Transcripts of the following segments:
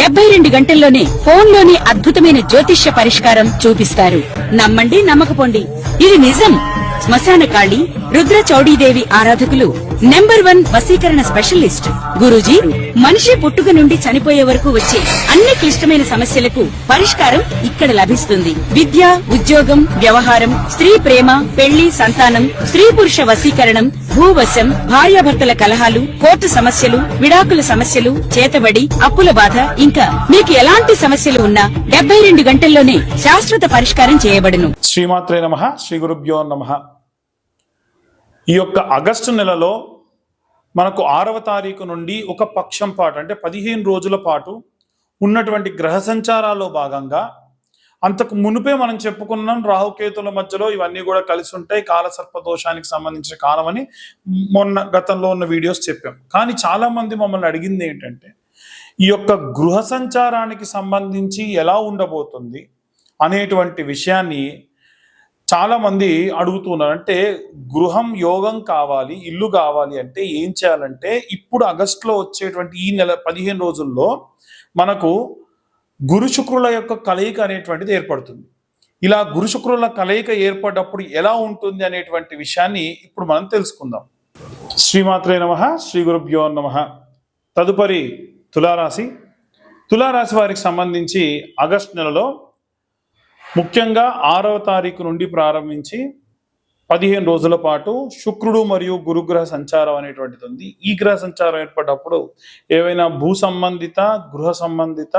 72 గంటల్లోనే ఫోన్లోని అద్భుతమైన జ్యోతిష్య పరిష్కారం చూపిస్తారు. నమ్మండి, నమ్మకపోండి, ఇది నిజం. శ్మశాన కాళి రుద్ర చౌడీదేవి ఆరాధకులు నంబర్ 1 వశీకరణ స్పెషలిస్ట్ గురూజీ. మనిషి పుట్టుక నుండి చనిపోయే వరకు వచ్చే అన్ని క్లిష్టమైన సమస్యలకు పరిష్కారం ఇక్కడ లభిస్తుంది. విద్య, ఉద్యోగం, వ్యవహారం, స్త్రీ ప్రేమ, పెళ్లి, సంతానం, స్త్రీ పురుష వశీకరణం, భూవశం, భార్యాభర్తల కలహాలు, కోర్టు సమస్యలు, విడాకుల సమస్యలు, చేతబడి, అప్పుల బాధ, ఇంకా మీకు ఎలాంటి సమస్యలు ఉన్నా 72 గంటల్లోనే శాశ్వత పరిష్కారం చేయబడును. శ్రీమాత్రే నమః. శ్రీ గురుభ్యో నమః. ఈ యొక్క ఆగస్టు నెలలో మనకు 6వ తారీఖు నుండి ఒక పక్షం పాటు అంటే 15 రోజుల పాటు ఉన్నటువంటి గ్రహ సంచారాల్లో భాగంగా అంతకు మునుపే మనం చెప్పుకున్నాం రాహుకేతుల మధ్యలో ఇవన్నీ కూడా కలిసి ఉంటాయి, కాలసర్ప దోషానికి సంబంధించిన కాలం అని గతంలో ఉన్న వీడియోస్ చెప్పాం. కానీ చాలా మంది మమ్మల్ని అడిగింది ఏంటంటే ఈ యొక్క గృహ సంచారానికి సంబంధించి ఎలా ఉండబోతుంది అనేటువంటి విషయాన్ని చాలా మంది అడుగుతున్నారు. అంటే గృహం యోగం కావాలి, ఇల్లు కావాలి అంటే ఏం చేయాలంటే ఇప్పుడు ఆగస్టులో వచ్చేటువంటి ఈ నెల 15 రోజుల్లో మనకు గురు శుక్రుల యొక్క కలయిక అనేటువంటిది ఏర్పడుతుంది. ఇలా గురు శుక్రుల కలయిక ఏర్పడ్డప్పుడు ఎలా ఉంటుంది అనేటువంటి విషయాన్ని ఇప్పుడు మనం తెలుసుకుందాం. శ్రీమాత్రే నమః. శ్రీ గురుభ్యో నమః. తదుపరి తులారాశి. తులారాశి వారికి సంబంధించి ఆగస్టు నెలలో ముఖ్యంగా 6వ తారీఖు నుండి ప్రారంభించి 15 రోజుల పాటు శుక్రుడు మరియు గురుగ్రహ సంచారం అనేటువంటిది ఉంది. ఈ గ్రహ సంచారం ఏర్పడ్డప్పుడు ఏవైనా భూ సంబంధిత, గృహ సంబంధిత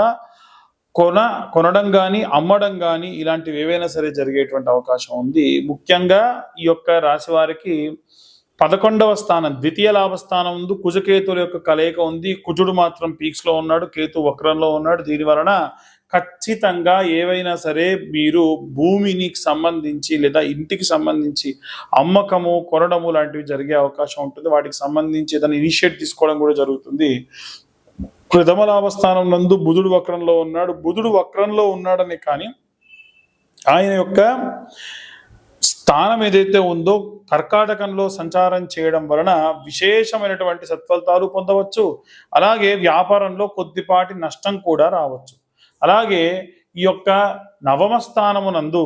కొనడం కానీ అమ్మడం కానీ ఇలాంటివి ఏవైనా సరే జరిగేటువంటి అవకాశం ఉంది. ముఖ్యంగా ఈ యొక్క రాశి వారికి 11వ స్థానం ద్వితీయ లాభస్థానం ఉంది. కుజకేతుల యొక్క కలయిక ఉంది. కుజుడు మాత్రం పీక్స్ లో ఉన్నాడు, కేతు వక్రంలో ఉన్నాడు. దీని వలన ఖచ్చితంగా ఏవైనా సరే మీరు భూమికి సంబంధించి లేదా ఇంటికి సంబంధించి అమ్మకము, కొనడము లాంటివి జరిగే అవకాశం ఉంటుంది. వాటికి సంబంధించి ఏదైనా ఇనిషియేట్ తీసుకోవడం కూడా జరుగుతుంది. ప్రథమ లాభస్థానం నందు బుధుడు వక్రంలో ఉన్నాడు. బుధుడు వక్రంలో ఉన్నాడని కానీ ఆయన యొక్క స్థానం ఏదైతే ఉందో కర్కాటకంలో సంచారం చేయడం వలన విశేషమైనటువంటి సత్ఫలితాలు పొందవచ్చు. అలాగే వ్యాపారంలో కొద్దిపాటి నష్టం కూడా రావచ్చు. అలాగే ఈ యొక్క నవమ స్థానమునందు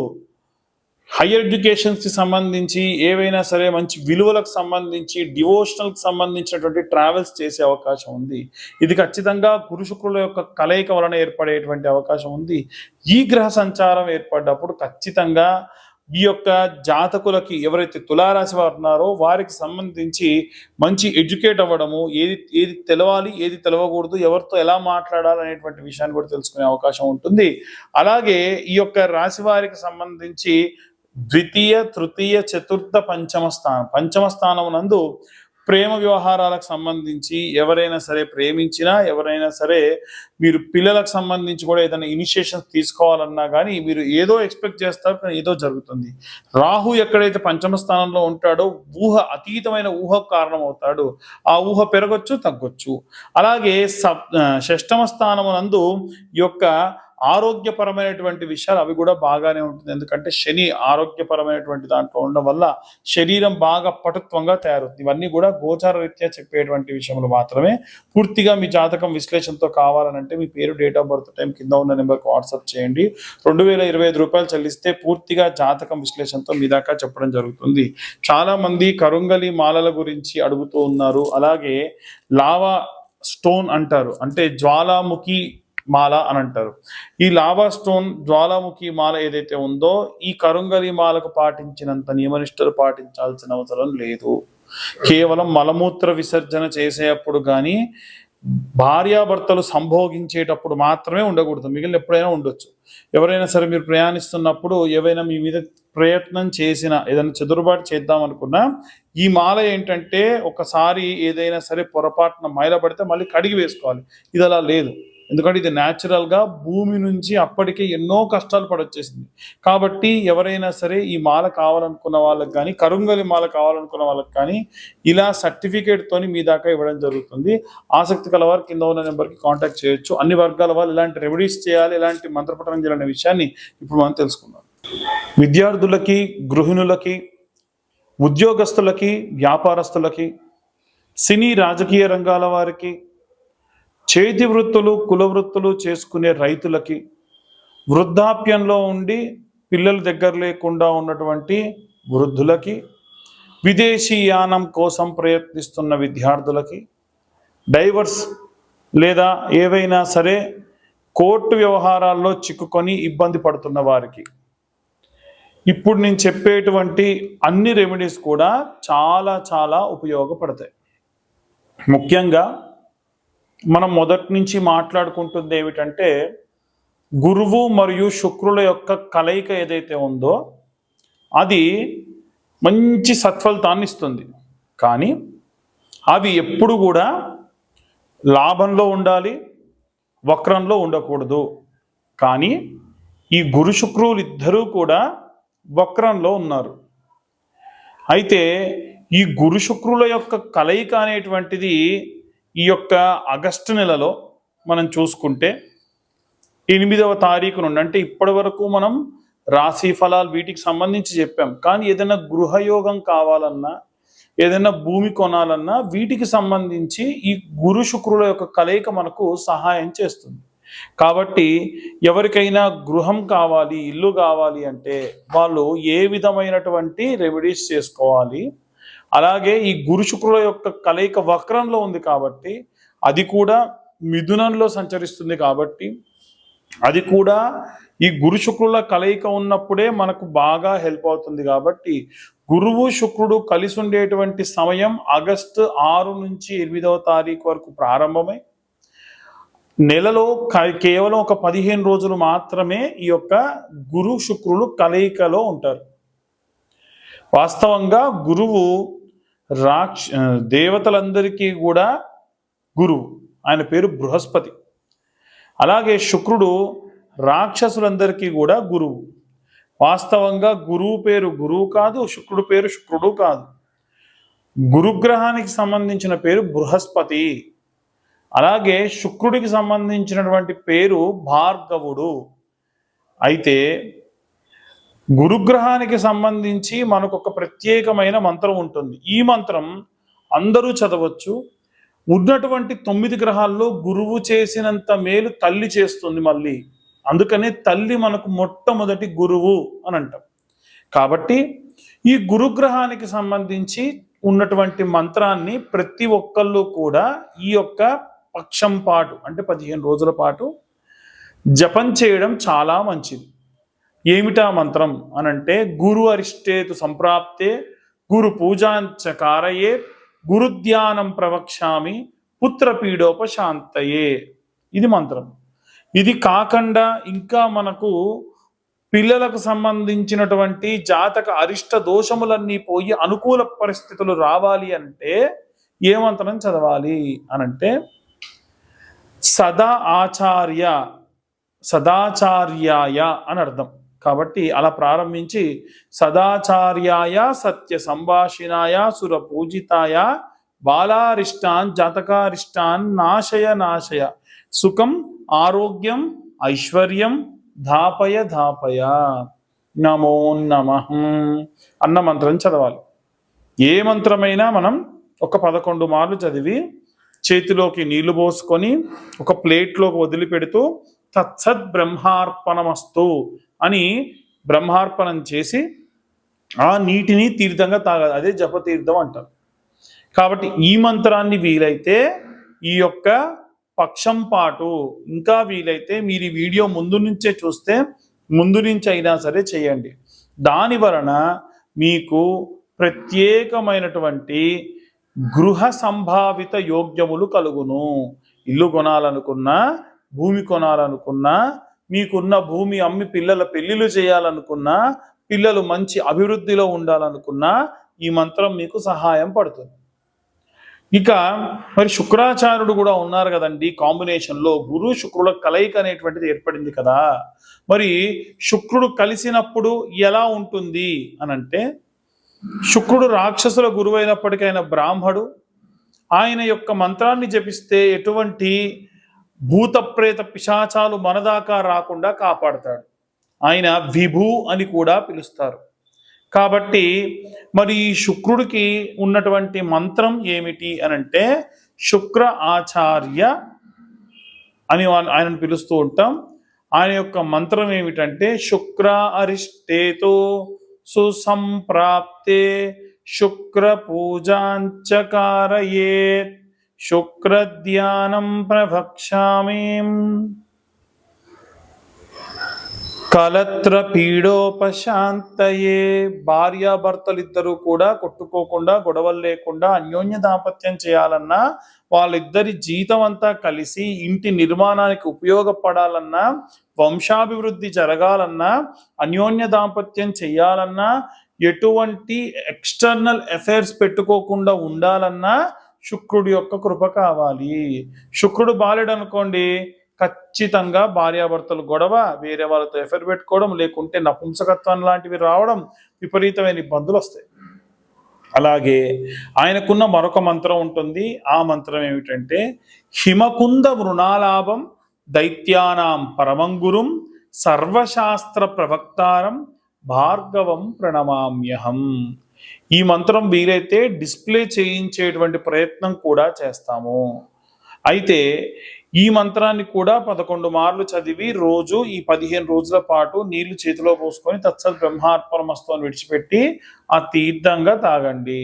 హయ్యర్ ఎడ్యుకేషన్స్కి సంబంధించి ఏవైనా సరే మంచి విలువలకు సంబంధించి డివోషనల్కి సంబంధించినటువంటి ట్రావెల్స్ చేసే అవకాశం ఉంది. ఇది ఖచ్చితంగా గురు శుక్రుల యొక్క కలయిక వలన ఏర్పడేటువంటి అవకాశం ఉంది. ఈ గ్రహ సంచారం ఏర్పడ్డప్పుడు ఖచ్చితంగా ఈ యొక్క జాతకులకి ఎవరైతే తులారాశి వారు ఉన్నారో వారికి సంబంధించి మంచి ఎడ్యుకేట్ అవ్వడము, ఏది తెలవాలి, ఏది తెలవకూడదు, ఎవరితో ఎలా మాట్లాడాలి అనేటువంటి విషయాన్ని కూడా తెలుసుకునే అవకాశం ఉంటుంది. అలాగే ఈ యొక్క రాశి వారికి సంబంధించి ద్వితీయ, తృతీయ, చతుర్థ, పంచమ స్థానం నందు ప్రేమ వ్యవహారాలకు సంబంధించి ఎవరైనా సరే ప్రేమించినా, ఎవరైనా సరే మీరు పిల్లలకు సంబంధించి కూడా ఏదైనా ఇనిషియేషన్స్ తీసుకోవాలన్నా కానీ మీరు ఏదో ఎక్స్పెక్ట్ చేస్తారు, కానీ ఏదో జరుగుతుంది. రాహు ఎక్కడైతే పంచమ స్థానంలో ఉంటాడో అతీతమైన ఊహకు కారణం అవుతాడు. ఆ ఊహ పెరగొచ్చు, తగ్గొచ్చు. అలాగే షష్టమ స్థానమునందు ఈ యొక్క ఆరోగ్యపరమైనటువంటి విషయాలు అవి కూడా బాగానే ఉంటుంది. ఎందుకంటే శని ఆరోగ్యపరమైనటువంటి దాంట్లో ఉండడం వల్ల శరీరం బాగా పటుత్వంగా తయారవుతుంది. ఇవన్నీ కూడా గోచార రీత్యా చెప్పేటువంటి విషయములు మాత్రమే. పూర్తిగా మీ జాతకం విశ్లేషణతో కావాలనంటే మీ పేరు, డేట్ ఆఫ్ బర్త్, టైం కింద ఉన్న నెంబర్కి వాట్సాప్ చేయండి. 2025 రూపాయలు చెల్లిస్తే పూర్తిగా జాతకం విశ్లేషణతో మీ దాకా చెప్పడం జరుగుతుంది. చాలా మంది కరుంగలి మాలల గురించి అడుగుతూ ఉన్నారు. అలాగే లావా స్టోన్ అంటారు, అంటే జ్వాలాముఖి మాల అని అంటారు. ఈ లావా స్టోన్, జ్వాలాముఖి మాల ఏదైతే ఉందో ఈ కరుంగలి మాలకు పాటించినంత నియమనిష్టలు పాటించాల్సిన అవసరం లేదు. కేవలం మలమూత్ర విసర్జన చేసేటప్పుడు కానీ భార్యాభర్తలు సంభోగించేటప్పుడు మాత్రమే ఉండకూడదు, మిగిలిన ఎప్పుడైనా ఉండొచ్చు. ఎవరైనా సరే మీరు ప్రయాణిస్తున్నప్పుడు ఏవైనా మీ మీద ప్రయత్నం చేసిన ఏదైనా చెదురుబాటు చేద్దాం అనుకున్నా ఈ మాల ఏంటంటే ఒకసారి ఏదైనా సరే పొరపాటున మైలపడితే మళ్ళీ కడిగి వేసుకోవాలి. ఇది అలా లేదు. ఎందుకంటే ఇది న్యాచురల్గా భూమి నుంచి అప్పటికే ఎన్నో కష్టాలు పడొచ్చేసింది. కాబట్టి ఎవరైనా సరే ఈ మాల కావాలనుకున్న వాళ్ళకి కానీ, కరుంగలి మాల కావాలనుకున్న వాళ్ళకి కానీ ఇలా సర్టిఫికేట్తోని మీ దాకా ఇవ్వడం జరుగుతుంది. ఆసక్తి కలవారు కింద ఉన్న నెంబర్కి కాంటాక్ట్ చేయొచ్చు. అన్ని వర్గాల వాళ్ళు ఎలాంటి రెమెడీస్ చేయాలి, ఎలాంటి మంత్రపఠనం చేయాలనే విషయాన్ని ఇప్పుడు మనం తెలుసుకుందాం. విద్యార్థులకి, గృహిణులకి, ఉద్యోగస్తులకి, వ్యాపారస్తులకి, సినీ రాజకీయ రంగాల వారికి, చేతి వృత్తులు కుల వృత్తులు చేసుకునే రైతులకి, వృద్ధాప్యంలో ఉండి పిల్లలు దగ్గర లేకుండా ఉన్నటువంటి వృద్ధులకి, విదేశీ యానం కోసం ప్రయత్నిస్తున్న విద్యార్థులకి, డైవర్స్ లేదా ఏవైనా సరే కోర్టు వ్యవహారాల్లో చిక్కుకొని ఇబ్బంది పడుతున్న వారికి ఇప్పుడు నేను చెప్పేటువంటి అన్ని రెమెడీస్ కూడా చాలా చాలా ఉపయోగపడతాయి. ముఖ్యంగా మనం మొదటి నుంచి మాట్లాడుకుంటుంది ఏమిటంటే, గురువు మరియు శుక్రుల యొక్క కలయిక ఏదైతే ఉందో అది మంచి సత్ఫలితాన్ని ఇస్తుంది. కానీ అవి ఎప్పుడు కూడా లాభంలో ఉండాలి, వక్రంలో ఉండకూడదు. కానీ ఈ గురు శుక్రులు ఇద్దరూ కూడా వక్రంలో ఉన్నారు. అయితే ఈ గురు శుక్రుల యొక్క కలయిక అనేటువంటిది ఈ యొక్క ఆగస్టు నెలలో మనం చూసుకుంటే 8వ తారీఖు నుండి, అంటే ఇప్పటి వరకు మనం రాశి ఫలాలు వీటికి సంబంధించి చెప్పాం. కానీ ఏదైనా గృహయోగం కావాలన్నా, ఏదైనా భూమి కొనాలన్నా వీటికి సంబంధించి ఈ గురు శుక్రుల యొక్క కలయిక మనకు సహాయం చేస్తుంది. కాబట్టి ఎవరికైనా గృహం కావాలి, ఇల్లు కావాలి అంటే వాళ్ళు ఏ విధమైనటువంటి రెమెడీస్ చేసుకోవాలి, అలాగే ఈ గురు శుక్రుల యొక్క కలయిక వక్రంలో ఉంది కాబట్టి అది కూడా మిథునంలో సంచరిస్తుంది కాబట్టి అది కూడా ఈ గురు శుక్రుల కలయిక ఉన్నప్పుడే మనకు బాగా హెల్ప్ అవుతుంది. కాబట్టి గురువు శుక్రుడు కలిసి ఉండేటువంటి సమయం ఆగస్టు 6 నుంచి 8వ తారీఖు వరకు ప్రారంభమై నెలలో కేవలం ఒక 15 రోజులు మాత్రమే ఈ యొక్క గురు శుక్రులు కలయికలో ఉంటారు. వాస్తవంగా గురువు దేవతలందరికీ కూడా గురువు, ఆయన పేరు బృహస్పతి. అలాగే శుక్రుడు రాక్షసులందరికీ కూడా గురువు. వాస్తవంగా గురువు పేరు గురువు కాదు, శుక్రుడు పేరు శుక్రుడు కాదు. గురుగ్రహానికి సంబంధించిన పేరు బృహస్పతి. అలాగే శుక్రుడికి సంబంధించినటువంటి పేరు భార్గవుడు. అయితే గురుగ్రహానికి సంబంధించి మనకు ఒక ప్రత్యేకమైన మంత్రం ఉంటుంది. ఈ మంత్రం అందరూ చదవచ్చు. ఉన్నటువంటి 9 గ్రహాల్లో గురువు చేసినంత మేలు తల్లి చేస్తుంది మళ్ళీ. అందుకనే తల్లి మనకు మొట్టమొదటి గురువు అని అంటాం. కాబట్టి ఈ గురుగ్రహానికి సంబంధించి ఉన్నటువంటి మంత్రాన్ని ప్రతి ఒక్కళ్ళు కూడా ఈ యొక్క పక్షం పాటు, అంటే 15 రోజుల పాటు జపం చేయడం చాలా మంచిది. ఏమిటా మంత్రం అనంటే, గురు అరిష్టేతు సంప్రాప్తే గురు పూజాంచ కారయే గురుధ్యానం ప్రవక్ష్యామి పుత్రపీడోపశాంతయే. ఇది మంత్రం. ఇది కాకుండా ఇంకా మనకు పిల్లలకు సంబంధించినటువంటి జాతక అరిష్ట దోషములన్నీ పోయి అనుకూల పరిస్థితులు రావాలి అంటే ఏ మంత్రం చదవాలి అనంటే, సదాచార్యాయ అని అర్థం. కాబట్టి అలా ప్రారంభించి సదాచార్యాయ సత్య సంభాషిణాయ సుర పూజితాయ బాలారిష్టాన్ జాతకారిష్టాన్ నాశయ సుఖం ఆరోగ్యం ఐశ్వర్యం ధాపయ నమో నమః అన్న మంత్రం చదవాలి. ఏ మంత్రమైనా మనం ఒక 11 మార్లు చదివి చేతిలోకి నీళ్లు పోసుకొని ఒక ప్లేట్లోకి వదిలిపెడుతూ తత్సత్ బ్రహ్మార్పణమస్తు అని బ్రహ్మార్పణం చేసి ఆ నీటిని తీర్థంగా తాగాలి. అదే జపతీర్థం అంటారు. కాబట్టి ఈ మంత్రాన్ని వీలైతే ఈ యొక్క పక్షం పాటు, ఇంకా వీలైతే మీరు ఈ వీడియో ముందు నుంచే చూస్తే ముందు నుంచి అయినా సరే చేయండి. దాని వలన మీకు ప్రత్యేకమైనటువంటి గృహ సంభావిత యోగ్యములు కలుగును. ఇల్లు కొనాలనుకున్నా, భూమి కొనాలనుకున్నా, మీకున్న భూమి అమ్మి పిల్లల పెళ్లిళ్ళు చేయాలనుకున్నా, పిల్లలు మంచి అభివృద్ధిలో ఉండాలనుకున్నా ఈ మంత్రం మీకు సహాయం పడుతుంది. ఇక మరి శుక్రాచార్యుడు కూడా ఉన్నారు కదండి. కాంబినేషన్లో గురు శుక్రుల కలయిక అనేటువంటిది ఏర్పడింది కదా. మరి శుక్రుడు కలిసినప్పుడు ఎలా ఉంటుంది అనంటే, శుక్రుడు రాక్షసుల గురువైనప్పటికైనా బ్రాహ్మడు. ఆయన యొక్క మంత్రాన్ని జపిస్తే ఎటువంటి భూత ప్రేత పిశాచాలు మనదాకా రాకుండా కాపాడతాడు. ఆయన విభు అని కూడా పిలుస్తారు. కాబట్టి మరి ఈ శుక్రుడికి ఉన్నటువంటి మంత్రం ఏమిటి అనంటే, శుక్ర ఆచార్య అని ఆయనను పిలుస్తూ ఉంటాం. ఆయన యొక్క మంత్రం ఏమిటంటే శుక్ర అరిష్టేతో సుసంప్రాప్తే శుక్ర పూజాంచకారయే శుక్ర ధ్యానం ప్రవక్ష్యామి కలత్ర పీడోపశాంతయే. భార్యాభర్తలిద్దరూ కూడా కొట్టుకోకుండా, గొడవలు లేకుండా అన్యోన్య దాంపత్యం చేయాలన్నా, వాళ్ళిద్దరి జీతం అంతా కలిసి ఇంటి నిర్మాణానికి ఉపయోగపడాలన్నా, వంశాభివృద్ధి జరగాలన్నా, అన్యోన్య దాంపత్యం చేయాలన్నా, ఎటువంటి ఎక్స్టర్నల్ అఫైర్స్ పెట్టుకోకుండా ఉండాలన్నా శుక్రుడి యొక్క కృప కావాలి. శుక్రుడు బాలేడు అనుకోండి, ఖచ్చితంగా భార్యాభర్తలు గొడవ, వేరే వాళ్ళతో ఎఫైర్ పెట్టుకోవడం, లేకుంటే నపుంసకత్వం లాంటివి రావడం, విపరీతమైన ఇబ్బందులు వస్తాయి. అలాగే ఆయనకున్న మరొక మంత్రం ఉంటుంది. ఆ మంత్రం ఏమిటంటే హిమకుంద మృణాలాభం దైత్యానాం పరమంగురుం సర్వశాస్త్ర ప్రవక్తారం భార్గవం ప్రణమామ్యహం. ఈ మంత్రం వీలైతే డిస్ప్లే చేయించేటువంటి ప్రయత్నం కూడా చేస్తాము. అయితే ఈ మంత్రాన్ని కూడా 11 మార్లు చదివి రోజు ఈ 15 రోజుల పాటు నీళ్లు చేతిలో పోసుకొని తత్సత్ బ్రహ్మార్పణమస్తు అని విడిచిపెట్టి ఆ తీర్థంగా తాగండి.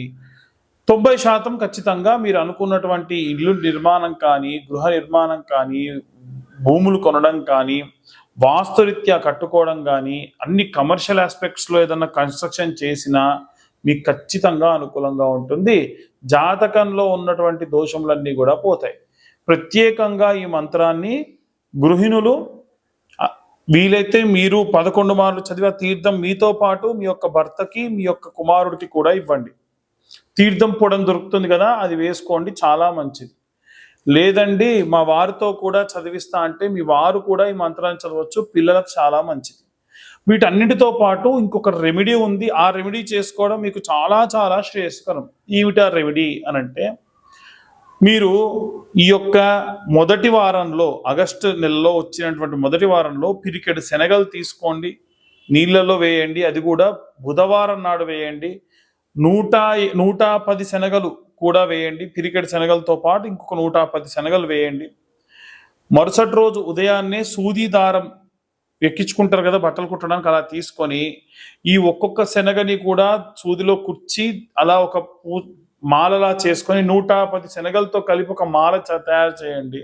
90% ఖచ్చితంగా మీరు అనుకున్నటువంటి ఇల్లు నిర్మాణం కానీ, గృహ నిర్మాణం కానీ, భూములు కొనడం కానీ, వాస్తురీత్యా కట్టుకోవడం కానీ, అన్ని కమర్షియల్ ఆస్పెక్ట్స్లో ఏదన్నా కన్స్ట్రక్షన్ చేసినా మీకు ఖచ్చితంగా అనుకూలంగా ఉంటుంది. జాతకంలో ఉన్నటువంటి దోషములన్నీ కూడా పోతాయి. ప్రత్యేకంగా ఈ మంత్రాన్ని గృహిణులు వీలైతే మీరు 11 మార్లు చదివే తీర్థం మీతో పాటు మీ యొక్క భర్తకి, మీ యొక్క కుమారుడికి కూడా ఇవ్వండి. తీర్థం పొడం దొరుకుతుంది కదా, అది వేసుకోండి, చాలా మంచిది. లేదండి మా వారితో కూడా చదివిస్తా అంటే మీ వారు కూడా ఈ మంత్రాన్ని చదవచ్చు, పిల్లలకు చాలా మంచిది. వీటన్నిటితో పాటు ఇంకొక రెమెడీ ఉంది. ఆ రెమెడీ చేసుకోవడం మీకు చాలా చాలా శ్రేయస్కరం. ఏమిటా రెమెడీ అని అంటే, మీరు ఈ యొక్క మొదటి వారంలో, ఆగస్టు నెలలో వచ్చినటువంటి మొదటి వారంలో పిరికెడు శనగలు తీసుకోండి, నీళ్ళలో వేయండి. అది కూడా బుధవారం నాడు వేయండి. 110 శనగలు కూడా వేయండి. పిరికెడు శనగలతో పాటు ఇంకొక 110 శనగలు వేయండి. మరుసటి రోజు ఉదయాన్నే సూది దారం ఎక్కించుకుంటారు కదా బట్టలు కుట్టడానికి, అలా తీసుకొని ఈ ఒక్కొక్క శనగని కూడా సూదిలో కుర్చి అలా ఒక మాలలా చేసుకొని 110 శనగలతో కలిపి ఒక మాల తయారు చేయండి.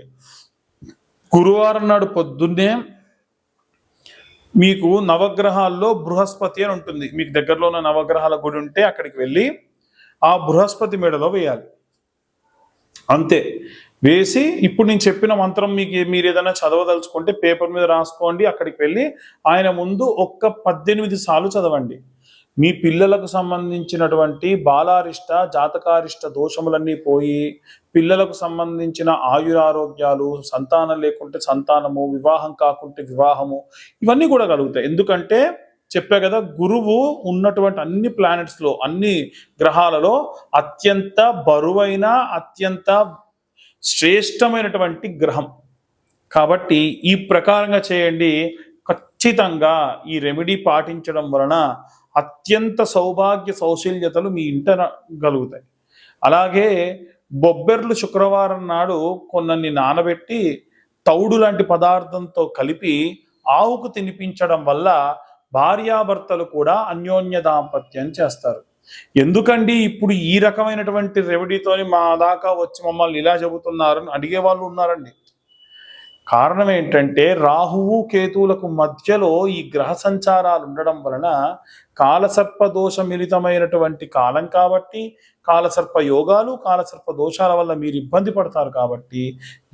గురువారం నాడు పొద్దున్నే మీకు నవగ్రహాల్లో బృహస్పతి అని ఉంటుంది, మీకు దగ్గరలో ఉన్న నవగ్రహాల గుడి ఉంటే అక్కడికి వెళ్ళి ఆ బృహస్పతి మెడలో వేయాలి. అంతే. వేసి ఇప్పుడు నేను చెప్పిన మంత్రం మీరు ఏదైనా చదవదలుచుకుంటే పేపర్ మీద రాసుకోండి. అక్కడికి వెళ్ళి ఆయన ముందు ఒక్క 18 సార్లు చదవండి. మీ పిల్లలకు సంబంధించినటువంటి బాలారిష్ట జాతకారిష్ట దోషములన్నీ పోయి, పిల్లలకు సంబంధించిన ఆయురారోగ్యాలు, సంతానం లేకుంటే సంతానము, వివాహం కాకుంటే వివాహము, ఇవన్నీ కూడా కలుగుతాయి. ఎందుకంటే చెప్పా కదా, గురువు ఉన్నటువంటి అన్ని ప్లానెట్స్లో, అన్ని గ్రహాలలో అత్యంత బరువైన, అత్యంత శ్రేష్టమైనటువంటి గ్రహం. కాబట్టి ఈ ప్రకారంగా చేయండి. ఖచ్చితంగా ఈ రెమెడీ పాటించడం వలన అత్యంత సౌభాగ్య సౌశల్యతలు మీ ఇంట కలుగుతాయి. అలాగే బొబ్బెర్లు శుక్రవారం నాడు కొన్ని నానబెట్టి తౌడు లాంటి పదార్థంతో కలిపి ఆవుకు తినిపించడం వల్ల భార్యాభర్తలు కూడా అన్యోన్య దాంపత్యం చేస్తారు. ఎందుకండి ఇప్పుడు ఈ రకమైనటువంటి రెమెడీతోని మా దాకా వచ్చి మమ్మల్ని ఇలా చెబుతున్నారు అని అడిగే వాళ్ళు ఉన్నారండి. కారణం ఏంటంటే రాహువు కేతువులకు మధ్యలో ఈ గ్రహ సంచారాలు ఉండడం వలన కాలసర్ప దోష మిళితమైనటువంటి కాలం కాబట్టి, కాలసర్ప యోగాలు, కాలసర్ప దోషాల వల్ల మీరు ఇబ్బంది పడతారు కాబట్టి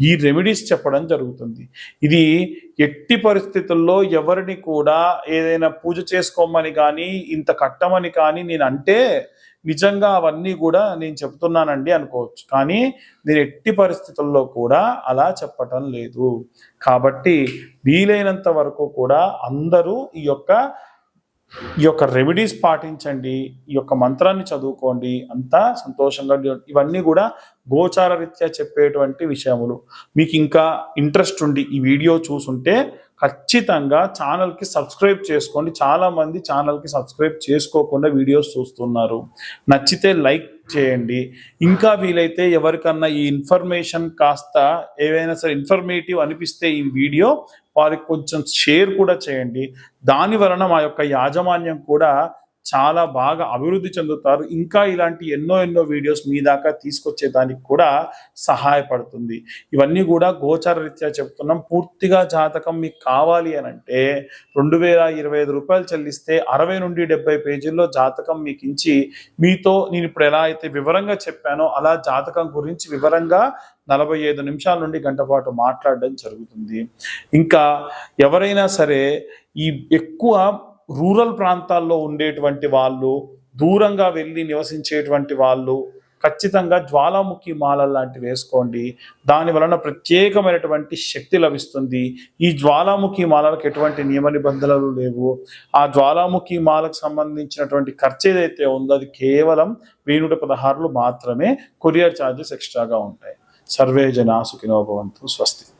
ఈ రెమెడీస్ చెప్పడం జరుగుతుంది. ఇది ఎట్టి పరిస్థితుల్లో ఎవరిని కూడా ఏదైనా పూజ చేసుకోమని కానీ, ఇంత కట్టమని కానీ నేను అంటే నిజంగా అవన్నీ కూడా నేను చెప్తున్నానండి అనుకోవచ్చు. కానీ నేను ఎట్టి పరిస్థితుల్లో కూడా అలా చెప్పటం లేదు. కాబట్టి వీలైనంత వరకు కూడా అందరూ ఈ యొక్క రెమెడీస్ పాటించండి, ఈ యొక్క మంత్రాన్ని చదువుకోండి, అంతా సంతోషంగా. ఇవన్నీ కూడా గోచార రీత్యా చెప్పేటువంటి విషయములు. మీకు ఇంకా ఇంట్రెస్ట్ ఉండి ఈ వీడియో చూసుంటే ఖచ్చితంగా ఛానల్కి సబ్స్క్రైబ్ చేసుకోండి. చాలామంది ఛానల్కి సబ్స్క్రైబ్ చేసుకోకుండా వీడియోస్ చూస్తున్నారు. నచ్చితే లైక్ చేయండి. ఇంకా వీలైతే ఎవరికన్నా ఈ ఇన్ఫర్మేషన్ కాస్త ఏవైనా సరే ఇన్ఫర్మేటివ్ అనిపిస్తే ఈ వీడియో వారికి కొంచెం షేర్ కూడా చేయండి. దాని వలన మా యొక్క యాజమాన్యం కూడా చాలా బాగా అభివృద్ధి చెందుతారు. ఇంకా ఇలాంటి ఎన్నో వీడియోస్ మీ దాకా తీసుకొచ్చేదానికి కూడా సహాయపడుతుంది. ఇవన్నీ కూడా గోచార రీత్యా చెప్తున్నాం. పూర్తిగా జాతకం మీకు కావాలి అని అంటే 2025 రూపాయలు చెల్లిస్తే 60 నుండి 70 పేజీల్లో జాతకం మీకు ఇచ్చి మీతో నేను ఇప్పుడు ఎలా అయితే వివరంగా చెప్పానో అలా జాతకం గురించి వివరంగా 45 నిమిషాల నుండి గంట పాటు మాట్లాడడం జరుగుతుంది. ఇంకా ఎవరైనా సరే ఈ ఎక్కువ రూరల్ ప్రాంతాల్లో ఉండేటువంటి వాళ్ళు, దూరంగా వెళ్ళి నివసించేటువంటి వాళ్ళు ఖచ్చితంగా జ్వాలాముఖి మాల లాంటివి వేసుకోండి. దాని వలన ప్రత్యేకమైనటువంటి శక్తి లభిస్తుంది. ఈ జ్వాలాముఖి మాలలకు ఎటువంటి నియమ నిబంధనలు లేవు. ఆ జ్వాలాముఖి మాలకు సంబంధించినటువంటి ఖర్చు ఏదైతే ఉందో అది కేవలం 116 మాత్రమే. కొరియర్ ఛార్జెస్ ఎక్స్ట్రాగా ఉంటాయి. సర్వే జనా సుఖినో భవంతు. స్వస్తి.